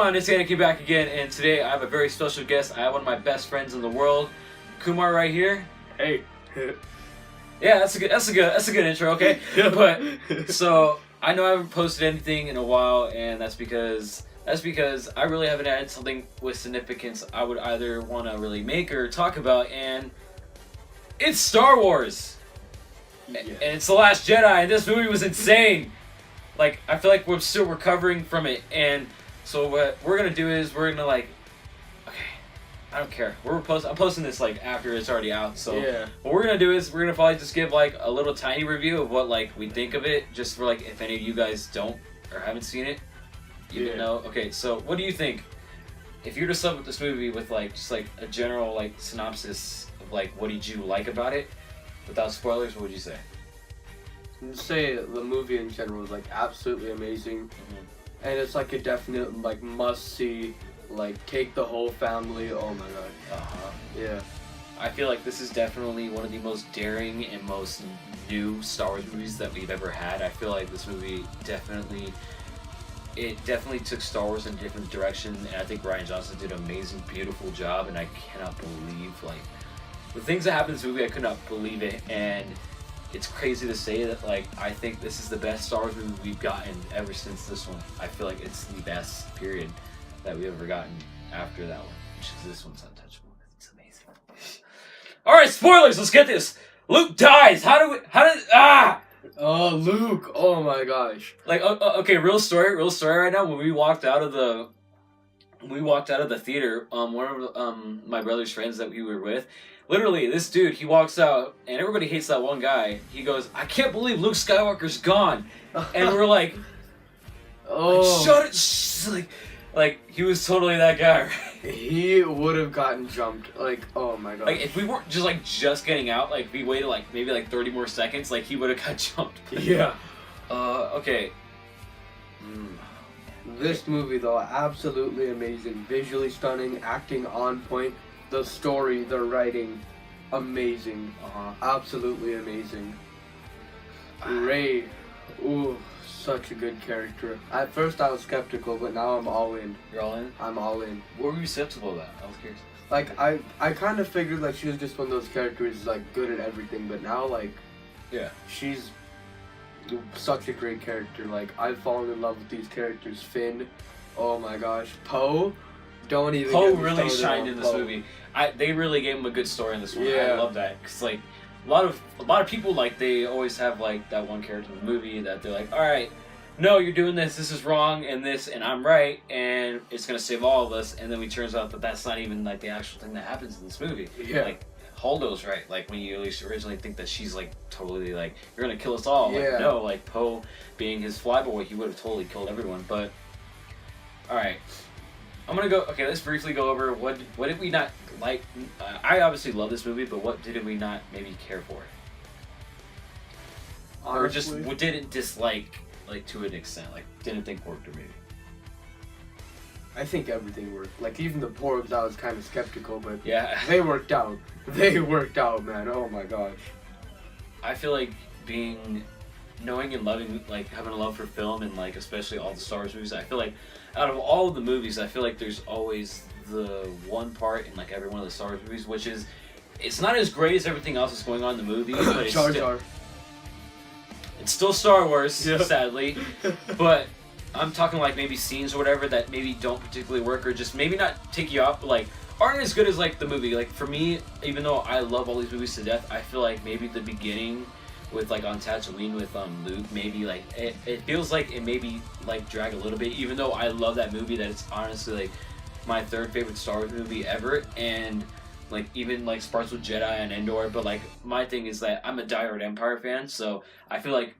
everyone? It's Anakin back again, and today I have a very special guest. I have one of my best friends in the world, Kumar, right here. Hey. Yeah, that's a good intro. Okay, but so I know I haven't posted anything in a while, and that's because I really haven't had something with significance I would either want to really make or talk about, and it's Star Wars. Yeah. And it's The Last Jedi, and this movie was insane. Like, I feel like we're still recovering from it, and so what we're gonna do is we're gonna okay, I don't care. I'm posting this like after it's already out. So yeah. What we're gonna do is we're gonna probably just give like a little tiny review of what like we think of it, just for like if any of you guys don't or haven't seen it, even know. Okay, so what do you think? If you were to sum up this movie with like just like a general like synopsis of like what did you like about it, without spoilers, what would you say? I'd say the movie in general is like absolutely amazing, and it's like a definite like must see. Like take the whole family. Oh my god. Yeah. I feel like this is definitely one of the most daring and most new Star Wars movies that we've ever had. I feel like this movie definitely took Star Wars in a different direction, and I think Rian Johnson did an amazing, beautiful job, and I cannot believe like the things that happened in this movie. I could not believe it, and it's crazy to say that like I think this is the best Star Wars movie we've gotten ever since this one. I feel like it's the best period that we've ever gotten after that one, which is this one's untouchable. It's amazing. All right, spoilers. Let's get this. Luke dies. Oh, Luke. Oh my gosh. Like, okay, real story right now. When we walked out of the theater, one of my brother's friends that we were with, literally, this dude, he walks out, and everybody hates that one guy. He goes, "I can't believe Luke Skywalker's gone," and we're like, oh, like, shut it, like he was totally that guy, right? He would have gotten jumped. Like, oh my god. Like if we weren't just getting out, like we waited like maybe like 30 more seconds, like he would have got jumped. Yeah. Okay. This movie though, absolutely amazing. Visually stunning, acting on point, the story, the writing, amazing. Absolutely amazing. Rey, ooh, such a good character. At first I was skeptical, but now I'm all in. You're all in? I'm all in. What were you skeptical about? I was curious. Like, I kind of figured like she was just one of those characters like good at everything, but now like, yeah, she's such a great character. Like, I've fallen in love with these characters. Finn, oh my gosh, Poe, don't even. Poe really shined in this movie. They really gave him a good story in this one. Yeah. I love that, because like a lot of people, like, they always have like that one character in the movie that they're like, all right, no, you're doing this is wrong, and I'm right, and it's gonna save all of us, and then it turns out that that's not even like the actual thing that happens in this movie. Yeah. Like, Holdo's right. Like, when you at least originally think that she's like totally like, you're gonna kill us all. Yeah. Like, no, like Poe being his flyboy, he would have totally killed everyone. But all right, I'm gonna go. Okay, let's briefly go over what did we not like. I obviously love this movie, but what did we not maybe care for, Honestly, or just what didn't dislike, like to an extent, like didn't think worked, or maybe. I think everything worked. Like, even the Porgs, I was kind of skeptical, but Yeah, they worked out. They worked out, man. Oh my gosh. I feel like knowing and loving, like having a love for film, and like especially all the Star Wars movies, I feel like out of all of the movies, I feel like there's always the one part in like every one of the Star Wars movies, which is, it's not as great as everything else that's going on in the movie, but it's Jar Jar. It's still Star Wars, Yeah. sadly, but I'm talking like maybe scenes or whatever that maybe don't particularly work, or just maybe not take you out, but like aren't as good as like the movie. Like for me, even though I love all these movies to death, I feel like maybe the beginning with like on Tatooine with Luke, maybe like it feels like it maybe like drag a little bit, even though I love that movie, that it's honestly like my third favorite Star Wars movie ever, and like even like starts with Jedi and Endor. But like my thing is that I'm a diehard Empire fan, so I feel like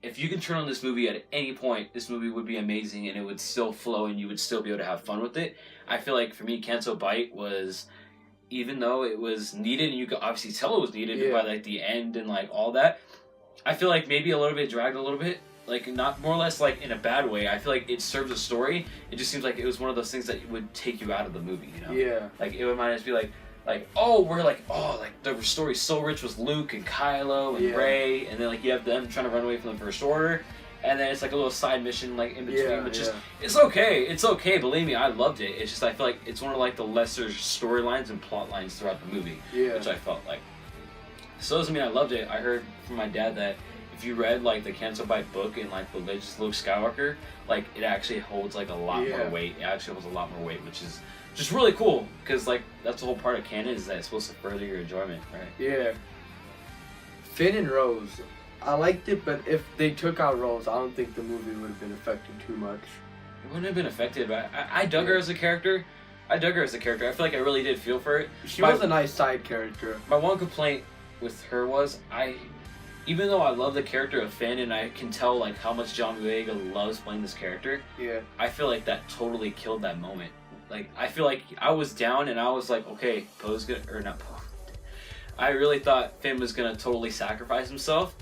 if you can turn on this movie at any point, this movie would be amazing, and it would still flow, and you would still be able to have fun with it. I feel like for me, Canto Bight was, even though it was needed, and you could obviously tell it was needed by like the end and like all that, I feel like maybe a little bit dragged a little bit, like not more or less like in a bad way. I feel like it serves a story. It just seems like it was one of those things that would take you out of the movie, you know? Yeah. Like it might just be like the story's so rich with Luke and Kylo and Rey, and then like you have them trying to run away from the First Order, and then it's like a little side mission like in between, Yeah, which is yeah. it's okay. It's okay. Believe me, I loved it. It's just I feel like it's one of like the lesser storylines and plot lines throughout the movie, Yeah. which I felt like. So doesn't mean I loved it. I heard from my dad that if you read like the Canto Bight book and like the Legends of Luke Skywalker, like it actually holds like a lot Yeah. more weight. It actually holds a lot more weight, which is just really cool because like that's the whole part of canon is that it's supposed to further your enjoyment, right? Yeah. Finn and Rose, I liked it, but if they took out Rose, I don't think the movie would have been affected too much. It wouldn't have been affected, but I dug her as a character. I dug her as a character. I feel like I really did feel for it. She was a nice side character. My one complaint with her was even though I love the character of Finn and I can tell like how much John Boyega loves playing this character, Yeah. I feel like that totally killed that moment. Like I feel like I was down and I was like, okay, Poe's gonna or not Poe. I really thought Finn was gonna totally sacrifice himself,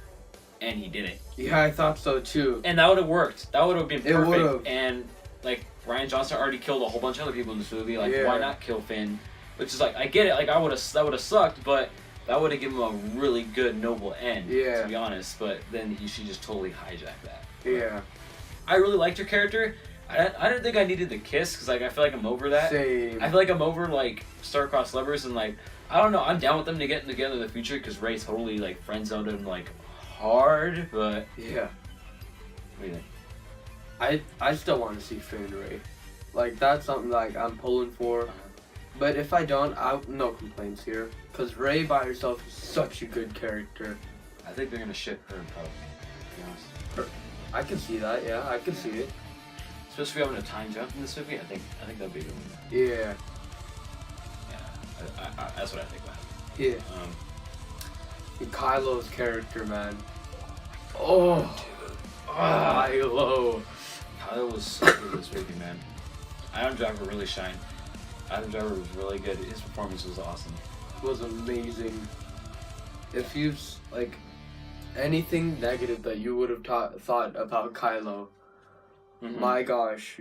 and he didn't. Yeah, I thought so too. And that would have worked. That would have been It perfect. would've. And like Ryan Johnson already killed a whole bunch of other people in this movie. Like Yeah. why not kill Finn? Which is like I get it. Like that would have sucked, but that would have given him a really good noble end. Yeah. To be honest, but then she just totally hijacked that. Yeah. I really liked her character. I didn't think I needed the kiss because like I feel like I'm over that. Same. I feel like I'm over like star-crossed lovers and like I don't know. I'm down with them to get together in the future because Ray totally like friend zoned him like hard. But Yeah. what do you think? I still want to see Finn and Ray. Like that's something like I'm pulling for. But if I don't, no complaints here. Cause Ray by herself is such a good character. I think they're gonna ship her and Poe. To be honest, I can see that. Yeah, I can see it. especially if we having a time jump in this movie. I think that'd be a good one. Yeah. Yeah, that's what I think about it. Yeah. And Kylo's character, man. Oh, Dude. Kylo. Kyle was so good in this movie, man. Adam Driver really shined. Adam Driver was really good. His performance was awesome. Was amazing. If you've like anything negative that you would have thought about Kylo, Mhm. my gosh,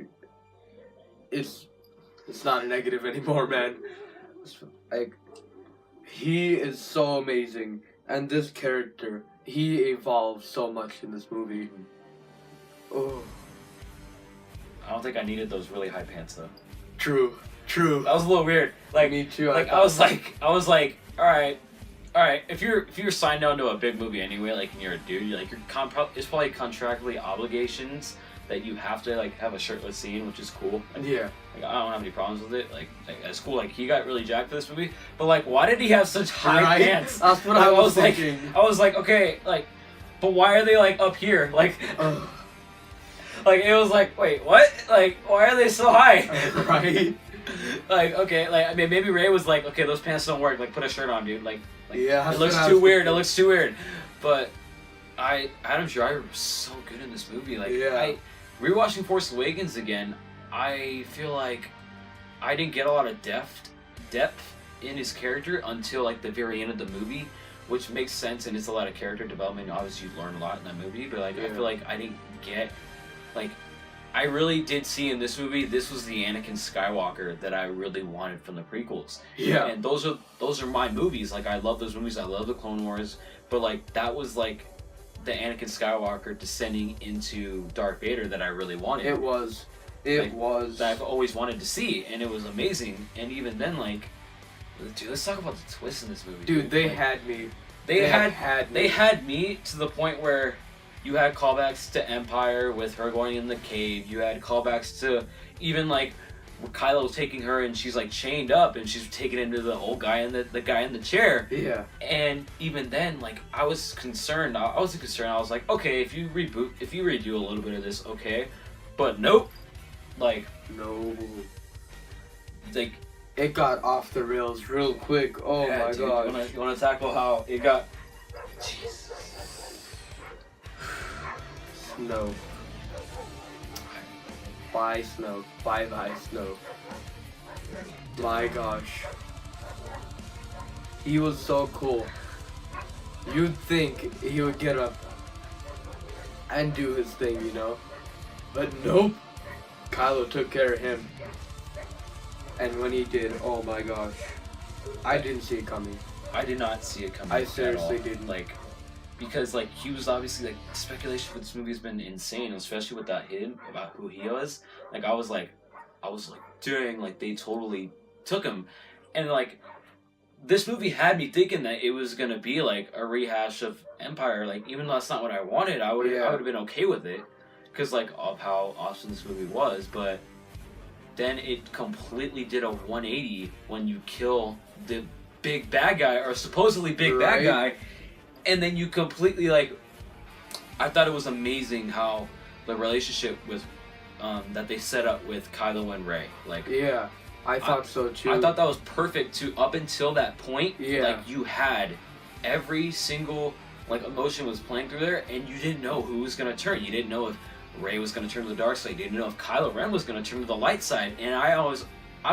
it's not a negative anymore, man. Like he is so amazing, and this character he evolves so much in this movie. Oh, I don't think I needed those really high pants though. true. That was a little weird. Like Me too. Like I was like, all right. If you're signed on to a big movie anyway, like and you're a dude, you're like it's probably contractually obligations that you have to like have a shirtless scene, which is cool. Yeah. Like I don't have any problems with it. Like that's cool. Like he got really jacked for this movie, but like why did he have such high Right? pants? That's what Like, I was like, thinking. I was like, okay, like, but why are they like up here? Like, Ugh. like it was like, wait, what? Like, why are they so high? Right. Like, okay, like I mean, maybe Ray was like, okay, those pants don't work. Like, put a shirt on, dude. Like Yeah, that's it looks what I too was weird. It thinking. looks too weird. But Adam Driver was so good in this movie. Like, Yeah. Rewatching Force Awakens again, I feel like I didn't get a lot of depth in his character until like the very end of the movie, which makes sense and it's a lot of character development. Obviously, you learn a lot in that movie, but like I Yeah. feel like I didn't get like. I really did see in this movie, this was the Anakin Skywalker that I really wanted from the prequels. Yeah. And those are my movies. Like I love those movies. I love the Clone Wars. But like that was like the Anakin Skywalker descending into Darth Vader that I really wanted. It was. That I've always wanted to see, and it was amazing. And even then, like, dude, let's talk about the twist in this movie. Dude, they like, had me. They had me. They had me to the point where you had callbacks to Empire with her going in the cave. You had callbacks to even like Kylo's taking her and she's like chained up and she's taking into the old guy and the guy in the chair. Yeah. And even then, like I was concerned. I was like, okay, if you redo a little bit of this, okay, but nope. Like No. like It got off the rails real quick. Oh yeah, my dude, god. You wanna tackle how it got? Jesus. Snow. Bye Snow. Bye Snow. My gosh. He was so cool. You'd think he would get up and do his thing, you know? But nope. Kylo took care of him. And when he did, oh my gosh. I didn't see it coming. I did not see it coming. I at seriously all. didn't. Like, because like he was obviously like speculation for this movie has been insane, especially with that hint about who he was. Like I was like, dang, like they totally took him, and like this movie had me thinking that it was gonna be like a rehash of Empire. Like even though that's not what I wanted, I would have been okay with it, because like of how awesome this movie was, but. Then it completely did a 180 when you kill the big bad guy, or supposedly big bad guy, and then you completely like. I thought it was amazing how the relationship with that they set up with Kylo and Rey. Like I thought so too. I thought that was perfect too. Up until that point, Yeah. like you had every single like emotion was playing through there, and you didn't know who was gonna turn. You didn't know if Rey was going to turn to the dark side. You didn't know if Kylo Ren was going to turn to the light side. And I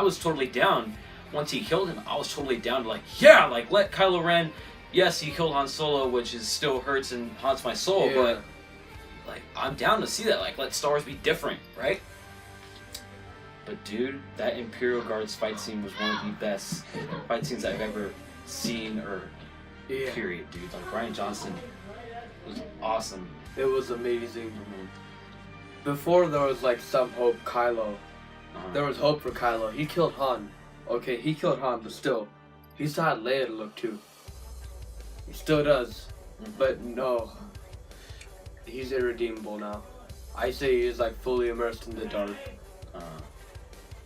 was totally down. Once he killed him, I was totally down to like, yeah, like let Kylo Ren. Yes, he killed Han Solo, which is still hurts and haunts my soul. But like, I'm down to see that. Like, let Star Wars be different, right? But dude, that Imperial Guards fight scene was one of the best fight scenes I've ever seen, or period, dude. Like Ryan Johnson was awesome. It was amazing. Before there was like some hope, Kylo. There was hope for Kylo. He killed Han. Okay, he killed Han, but still, he still had Leia to look to. He still does, but no, he's irredeemable now. I say he's like fully immersed in the dark.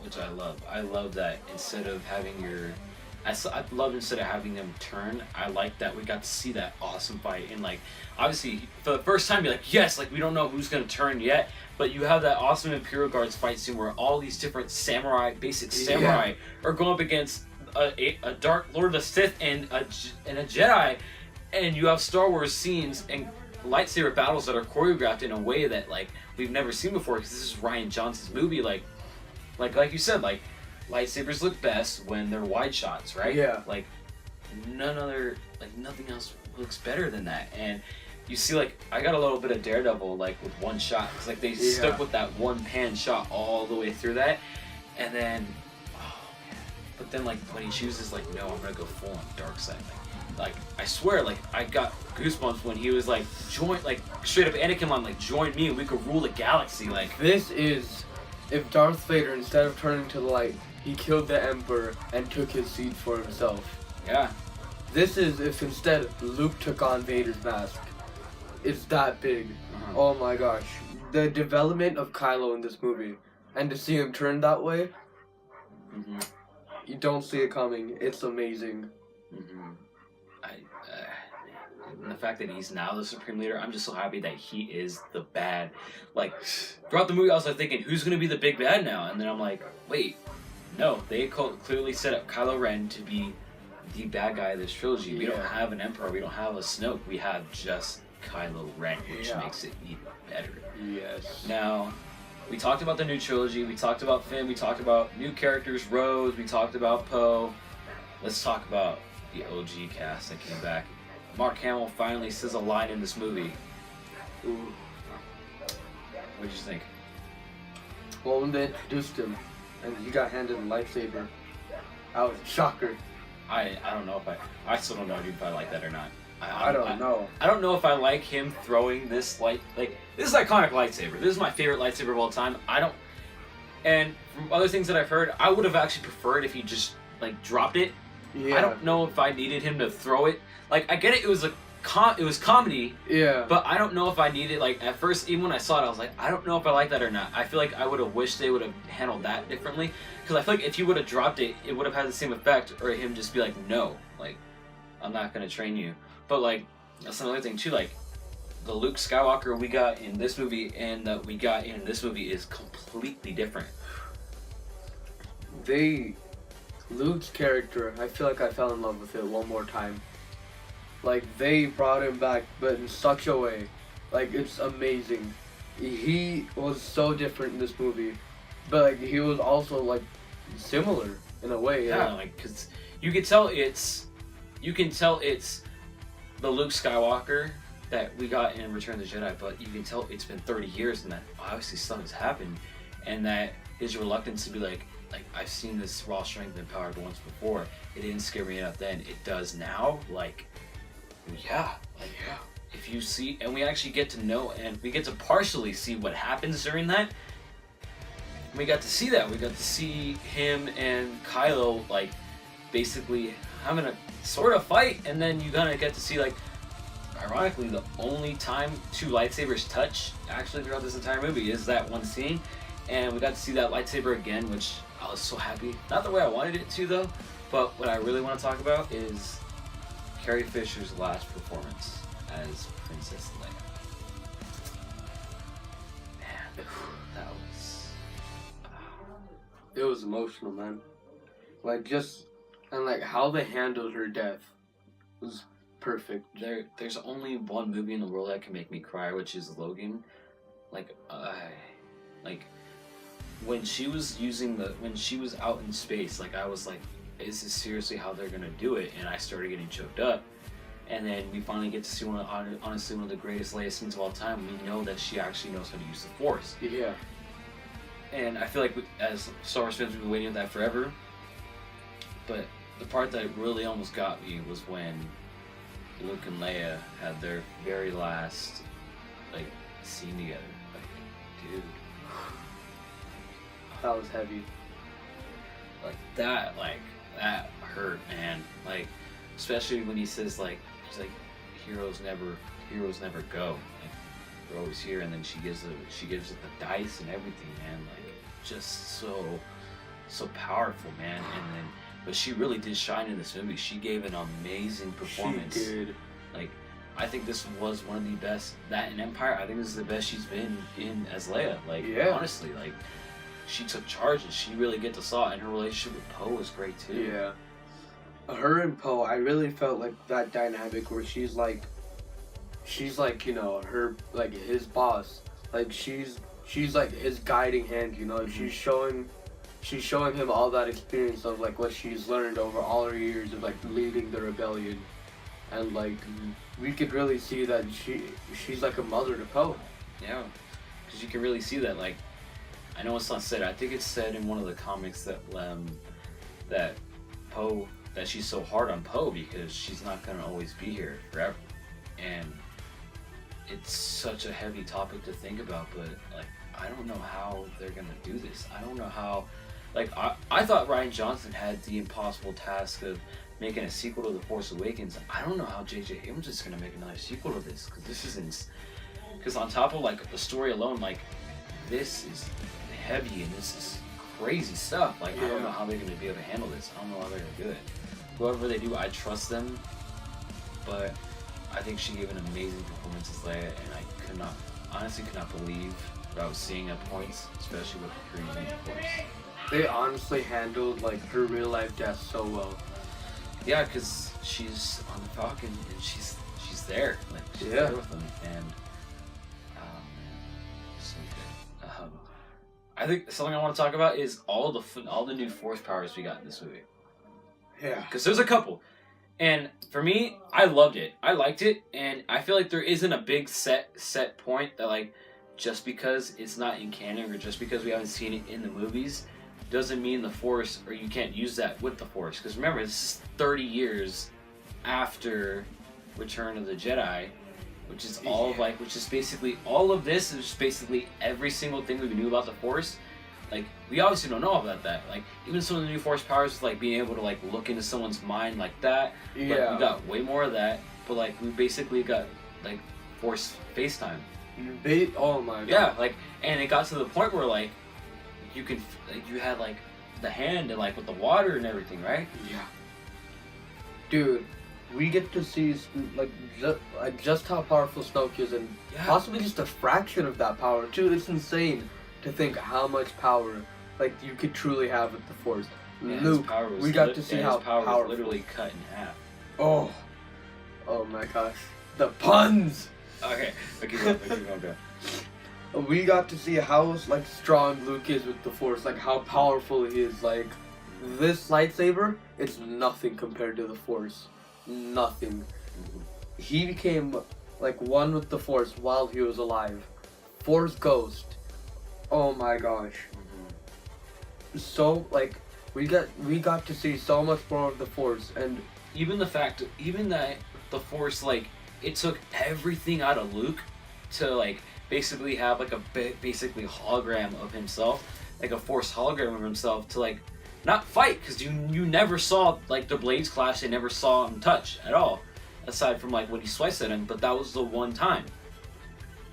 Which I love. I love that instead of having I love instead of having them turn, I like that we got to see that awesome fight. And like, obviously, for the first time, you're like, yes, like we don't know who's going to turn yet, but you have that awesome Imperial Guards fight scene where all these different basic samurai, are going up against a Dark Lord of the Sith and a Jedi, and you have Star Wars scenes and lightsaber battles that are choreographed in a way that like we've never seen before, because this is Ryan Johnson's movie. Like you said, like lightsabers look best when they're wide shots, right? Yeah. Like nothing else looks better than that. And you see, like, I got a little bit of Daredevil, like, with one shot, because like they stuck with that one pan shot all the way through that, and then, but then like when he chooses, like, no, I'm gonna go full on dark side, like I swear, like I got goosebumps when he was like, join, like straight up Anakin line, like join me and we could rule the galaxy. Like this is if Darth Vader, instead of turning to the light, he killed the Emperor and took his seat for himself. Yeah. This is if instead Luke took on Vader's mask. It's that big. Oh my gosh. The development of Kylo in this movie, and to see him turn that way, you don't see it coming. It's amazing. And the fact that he's now the Supreme Leader, I'm just so happy that he is the bad. Like, throughout the movie, I was like thinking, who's going to be the big bad now? And then I'm like, wait, no, they clearly set up Kylo Ren to be the bad guy of this trilogy. We don't have an Emperor, we don't have a Snoke, we have just Kylo Ren, which makes it even better. Yes. Now, we talked about the new trilogy, we talked about Finn, we talked about new characters, Rose, we talked about Poe. Let's talk about the OG cast that came back. Mark Hamill finally says a line in this movie. Ooh. What did you think? Well, when they introduced him, and he got handed a lightsaber, I was a shocker. I don't know if I still don't know if I like that or not. I don't know. I don't know if I like him throwing this like this is iconic lightsaber. This is my favorite lightsaber of all time. And from other things that I've heard, I would have actually preferred if he just like dropped it. Yeah. I don't know if I needed him to throw it. Like, I get it. It was comedy. Yeah. But I don't know if I needed, like, at first, even when I saw it, I was like, I don't know if I like that or not. I feel like I would have wished they would have handled that differently. Because I feel like if he would have dropped it, it would have had the same effect, or him just be like, no, like, I'm not going to train you. But, like, that's another thing, too. Like, the Luke Skywalker we got in this movie and that we got in this movie is completely different. Luke's character, I feel like I fell in love with it one more time. Like, they brought him back, but in such a way. Like, it's amazing. He was so different in this movie, but, like, he was also, like, similar in a way. Yeah, like, because you can tell it's the Luke Skywalker that we got in Return of the Jedi, but you can tell it's been 30 years and that obviously something's happened, and that his reluctance to be like, I've seen this raw strength and power once before. It didn't scare me enough then. It does now. Like, yeah. If if you see, and we actually get to know, and we get to partially see what happens during that. We got to see that. We got to see him and Kylo like basically having a sort of fight, and then you kind of get to see like, ironically, the only time two lightsabers touch actually throughout this entire movie is that one scene, and we got to see that lightsaber again, which I was so happy. Not the way I wanted it to though, but what I really want to talk about is Carrie Fisher's last performance as Princess Leia. Man, that was... It was emotional, man. Like, just... And, like, how they handled her death was perfect. There's only one movie in the world that can make me cry, which is Logan. Like, when she was when she was out in space, like, I was like, is this seriously how they're gonna do it? And I started getting choked up. And then we finally get to see honestly one of the greatest Leia scenes of all time. We know that she actually knows how to use the Force. Yeah. And I feel like as Star Wars fans, we've been waiting for that forever. But the part that really almost got me was when Luke and Leia had their very last, like, scene together. Like, dude. That was heavy. That hurt, man. Like, especially when he says, like, he's like, heroes never go. Like, they're always here, and then she gives it the dice and everything, man. Like, just so powerful, man. And then, but she really did shine in this movie. She gave an amazing performance. She did. Like, I think this was one of the best. That in Empire, I think this is the best she's been in as Leia. Like, yeah. Honestly, like, she took charge and she really get to saw it. And her relationship with Poe was great too. Yeah. Her and Poe, I really felt like that dynamic where she's like, you know, her, like, his boss. Like, she's like his guiding hand, you know. Mm-hmm. She's showing him all that experience of, like, what she's learned over all her years of, like, leading the rebellion. And, like, we could really see that she's like a mother to Poe. Yeah, because you can really see that. Like, I know it's not said. I think it's said in one of the comics that that Poe, that she's so hard on Poe because she's not gonna always be here forever. And it's such a heavy topic to think about, but, like, I don't know how they're gonna do this. I don't know how. Like, I thought Rian Johnson had the impossible task of making a sequel to The Force Awakens. I don't know how J.J. Abrams is going to make another sequel to this, because this isn't... Because on top of, like, the story alone, like, this is heavy and this is crazy stuff. Like, yeah. I don't know how they're going to be able to handle this. I don't know how they're going to do it. Whoever they do, I trust them, but I think she gave an amazing performance as Leia, and I honestly could not believe what I was seeing at points, especially with the Korean Force. They honestly handled, like, her real life death so well. Yeah, because she's on the Falcon and she's there, like, she's yeah. there with them, and so good. I think something I want to talk about is all the new Force powers we got in this movie. Yeah, because there's a couple, and for me, I loved it. I liked it, and I feel like there isn't a big set point that, like, just because it's not in canon or just because we haven't seen it in the movies doesn't mean the Force, or you can't use that with the Force. Because remember, this is 30 years after Return of the Jedi, which is all of, like, which is basically all of this is basically every single thing we knew about the Force. Like, we obviously don't know about that. Like, even some of the new Force powers, like being able to, like, look into someone's mind like that. Yeah. Like, we got way more of that. But, like, we basically got, like, Force FaceTime. Oh my god. Yeah, like, and it got to the point where, like, you could, like, you had, like, the hand and, like, with the water and everything, right? Yeah. Dude, we get to see, like, just how powerful Snoke is, and possibly just a fraction of that power, too. It's insane to think how much power, like, you could truly have with the Force. Yeah, Luke, we got to see how powerful. Was literally cut in half. Oh my gosh. The puns! Okay, keep going, go. We got to see how, like, strong Luke is with the Force, like, how powerful he is. Like, this lightsaber, it's nothing compared to the Force. Nothing. He became, like, one with the Force while he was alive. Force Ghost. Oh my gosh. So, like, we got to see so much more of the Force, and even that the Force, like, it took everything out of Luke to like basically have like a basically hologram of himself, like a forced hologram of himself to like not fight, because you never saw like the blades clash. They never saw him touch at all, aside from like when he sliced at him. But that was the one time,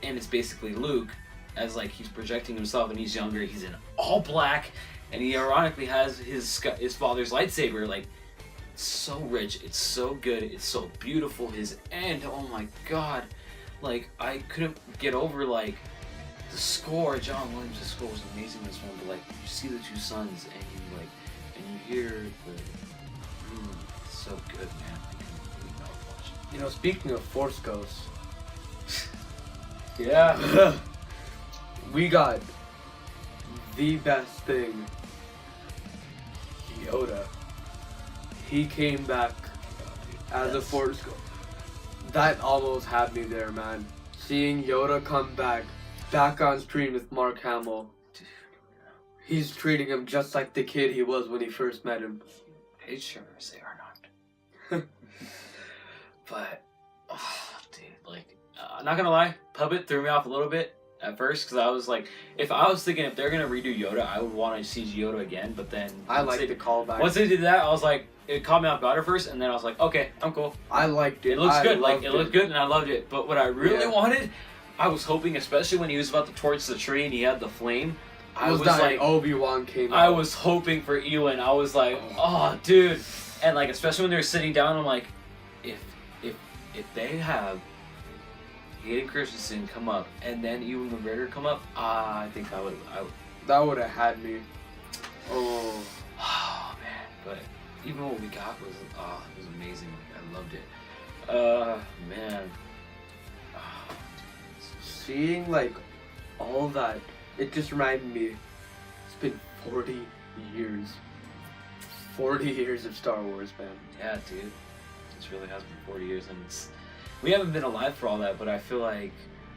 and it's basically Luke as like he's projecting himself, and he's younger. He's in all black, and he ironically has his father's lightsaber. Like, it's so rich. It's so good. It's so beautiful. His end. Oh my god. Like, I couldn't get over like the score. John Williams' score was amazing in this one. But like, you see the two sons, and you like, and you hear the. It's so good, man. I can really not watch it. You know, speaking of Force Ghosts, Yeah. we got the best thing. Yoda. He came back as a Force Ghost. That almost had me there, man. Seeing Yoda come back on screen with Mark Hamill. He's treating him just like the kid he was when he first met him. It sure as they are not. But, dude, like, I'm not gonna lie, Puppet threw me off a little bit at first, because I was like, if I was thinking if they're gonna redo Yoda, I would want to see Yoda again. But then I like the callback. Once they did that, I was like, it caught me off guard at first, and then I was like, okay, I'm cool. I liked it. It looks good. Like, it looked good, and I loved it. But what I really wanted, I was hoping, especially when he was about to torch the tree and he had the flame, I was like, Obi-Wan came out. I was hoping for Ewan. I was like, oh, dude. And like, especially when they were sitting down, I'm like, if they have Hayden Christensen come up and then Ewan McGregor come up, I think I would. That would have had me. Oh. Oh man. But even what we got was it was amazing. I loved it. Man. Oh, seeing like all that, it just reminded me. It's been 40 years. 40 years of Star Wars, man. Yeah, dude. This really has been 40 years, and we haven't been alive for all that, but I feel like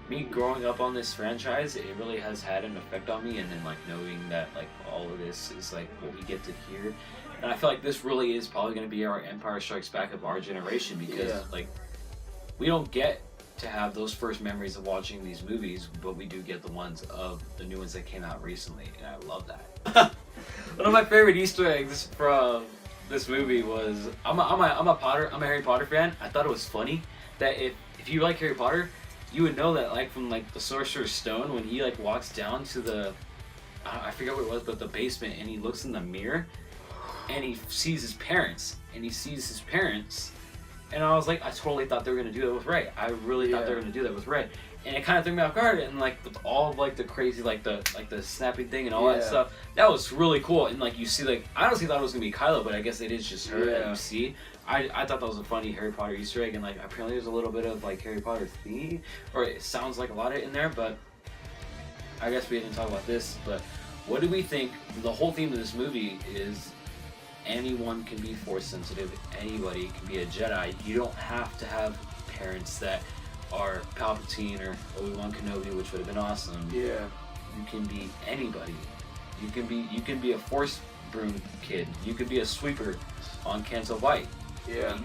me growing up on this franchise, it really has had an effect on me, and then like knowing that like all of this is like what we get to hear, and I feel like this really is probably going to be our Empire Strikes Back of our generation, because like we don't get to have those first memories of watching these movies, but we do get the ones of the new ones that came out recently, and I love that. One of my favorite Easter eggs from this movie was I'm a Harry Potter fan. I thought it was funny that if you like Harry Potter, you would know that like from like the Sorcerer's Stone, when he like walks down to the I forget what it was, but the basement, and he looks in the mirror and he sees his parents, and I was like, I totally thought they were gonna do that with Rey. I really thought they were gonna do that with Rey, and it kind of threw me off guard. And like with all of like the crazy like the snapping thing and all that stuff, that was really cool. And like you see, like I honestly thought it was gonna be Kylo, but I guess it is just her that you see. I thought that was a funny Harry Potter Easter egg, and like apparently there's a little bit of like Harry Potter theme, or it sounds like a lot of it in there. But I guess we didn't talk about this. But what do we think? The whole theme of this movie is anyone can be Force sensitive. Anybody can be a Jedi. You don't have to have parents that are Palpatine or Obi-Wan Kenobi, which would have been awesome. Yeah. You can be anybody. You can be a Force broom kid. You could be a sweeper on Canto Bight. Yeah.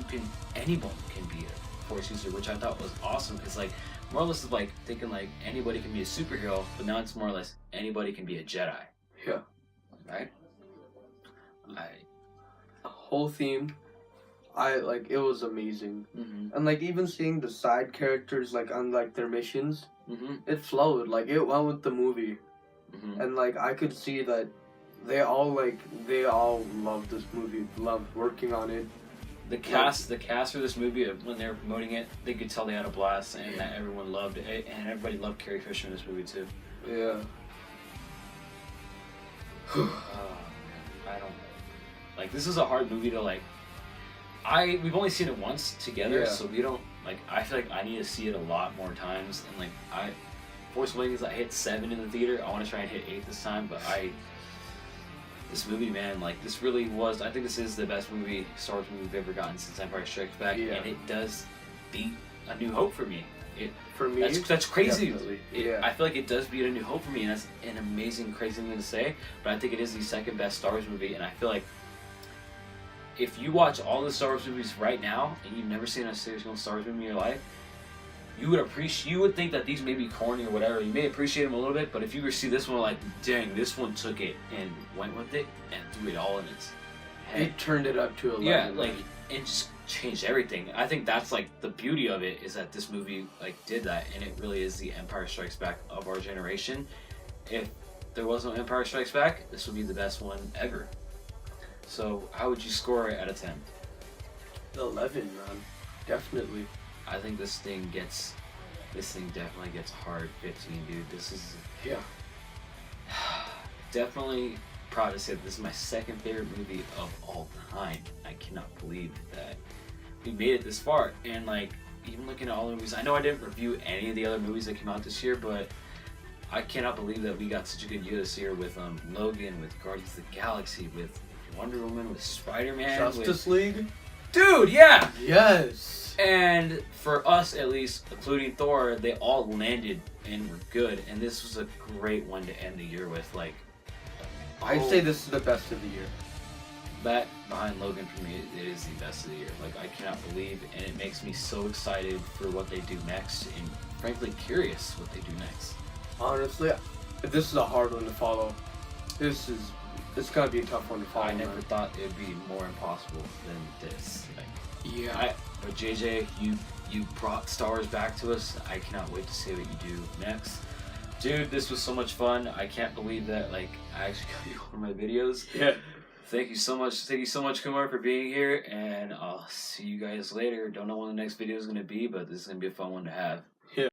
Anyone can be a Force user, which I thought was awesome, because like more or less is like thinking like anybody can be a superhero, but now it's more or less anybody can be a Jedi. Yeah. Right? Whole theme, it was amazing. Mm-hmm. And like even seeing the side characters like on like their missions, it flowed, like it went with the movie. And like I could see that they all loved this movie, loved working on it. The cast for this movie, when they were promoting it, they could tell they had a blast, and that everyone loved it, and everybody loved Carrie Fisher in this movie too. Yeah. I don't like. This is a hard movie to like. We've only seen it once together, so we don't like. I feel like I need to see it a lot more times, and like Force Awakens, I hit 7 in the theater. I want to try and hit 8 this time, but this movie, man, like this really was. I think this is the best Star Wars movie we've ever gotten since Empire Strikes Back, and it does beat A New Hope for me. For me, that's crazy. I feel like it does beat A New Hope for me, and that's an amazing, crazy thing to say. But I think it is the second best Star Wars movie, and I feel like if you watch all the Star Wars movies right now and you've never seen a single Star Wars movie in your life, you would think that these may be corny or whatever. You may appreciate them a little bit, but if you were to see this one, like, dang, this one took it and went with it and threw it all in its head. It turned it up to 11. Yeah, like, it just changed everything. I think that's like the beauty of it, is that this movie like did that, and it really is the Empire Strikes Back of our generation. If there was no Empire Strikes Back, this would be the best one ever. So how would you score it out of 10? 11, man. Definitely. I think this thing definitely gets hard 15, dude. This is Yeah. definitely proud to say that this is my second favorite movie of all time. I cannot believe that we made it this far. And like, even looking at all the movies, I know I didn't review any of the other movies that came out this year, but I cannot believe that we got such a good year this year with Logan, with Guardians of the Galaxy, with Wonder Woman, with Spider-Man, Justice League? Dude, yeah! Yes! And for us, at least, including Thor, they all landed and were good. And this was a great one to end the year with. Like, I'd say this is the best of the year. that behind Logan, for me, it is the best of the year. Like, I cannot believe, and it makes me so excited for what they do next, and frankly curious what they do next. Honestly, this is a hard one to follow. It's gonna be a tough one to follow. I never thought it would be more impossible than this. Like, Yeah. But JJ, you brought Star Wars back to us. I cannot wait to see what you do next. Dude, this was so much fun. I can't believe that, like, I actually got you on my videos. Yeah. Thank you so much. Thank you so much, Kumar, for being here. And I'll see you guys later. Don't know when the next video is going to be, but this is going to be a fun one to have. Yeah.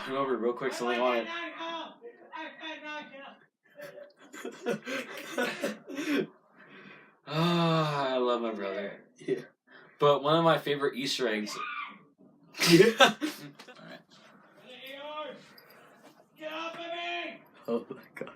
Come over real quick, something on it. Ah, I love my brother. Yeah. But one of my favorite Easter eggs. Yeah. Alright. Oh my god.